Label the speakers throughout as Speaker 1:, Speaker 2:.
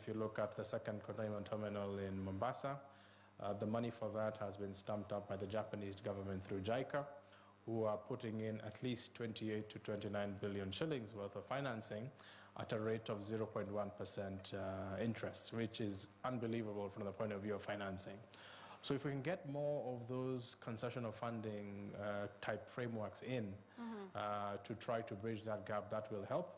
Speaker 1: if you look at the second container terminal in Mombasa, the money for that has been stamped up by the Japanese government through JICA, who are putting in at least 28 to 29 billion shillings worth of financing at a rate of 0.1% interest, which is unbelievable from the point of view of financing. So if we can get more of those concessional funding type frameworks in to try to bridge that gap, that will help.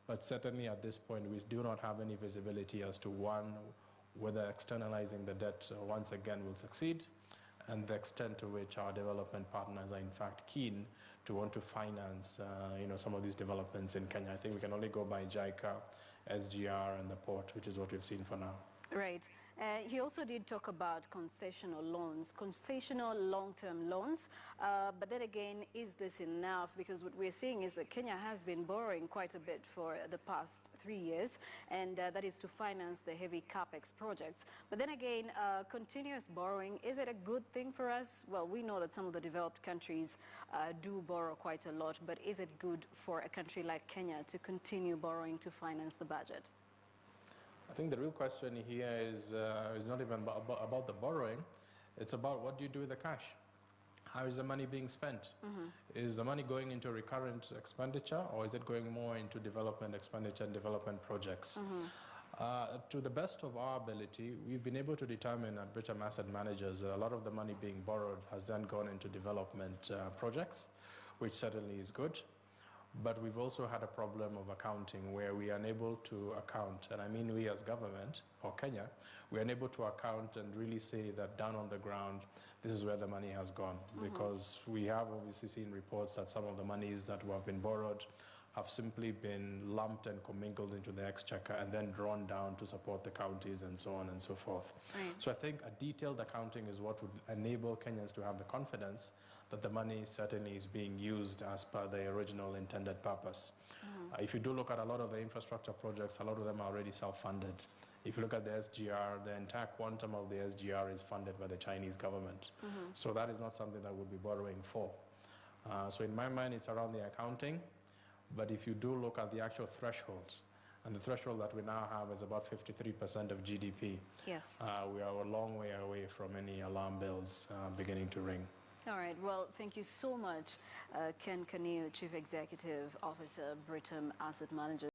Speaker 1: But certainly at this point, we do not have any visibility as to, one, whether externalizing the debt once again will succeed, and the extent to which our development partners are in fact keen to want to finance some of these developments in Kenya. I think we can only go by JICA, SGR, and the port, which is what we've seen for now.
Speaker 2: Right. He also did talk about concessional loans, concessional long-term loans. But then again, is this enough? Because what we're seeing is that Kenya has been borrowing quite a bit for the past 3 years, and that is to finance the heavy capex projects. But then again, continuous borrowing, is it a good thing for us? Well, we know that some of the developed countries do borrow quite a lot, but is it good for a country like Kenya to continue borrowing to finance the budget?
Speaker 1: I think the real question here is not even about the borrowing. It's about what do you do with the cash? How is the money being spent? Is the money going into recurrent expenditure, or is it going more into development expenditure and development projects? To the best of our ability, we've been able to determine at Britam Asset Managers that a lot of the money being borrowed has then gone into development projects, which certainly is good. But we've also had a problem of accounting where we are unable to account, and I mean we as government, or Kenya, we're unable to account and really say that down on the ground, this is where the money has gone. Because we have obviously seen reports that some of the monies that have been borrowed have simply been lumped and commingled into the exchequer and then drawn down to support the counties and so on and so forth.
Speaker 2: Right.
Speaker 1: So I think a detailed accounting is what would enable Kenyans to have the confidence that the money certainly is being used as per the original intended purpose. If you do look at a lot of the infrastructure projects, a lot of them are already self-funded. If you look at the SGR, the entire quantum of the SGR is funded by the Chinese government. So that is not something that we'll be borrowing for. So in my mind, it's around the accounting. But if you do look at the actual thresholds, and the threshold that we now have is about 53% of GDP.
Speaker 2: Yes.
Speaker 1: We are a long way away from any alarm bells beginning to ring.
Speaker 2: All right. Well, thank you so much, Ken Kaniu, Chief Executive Officer, Britam Asset Managers.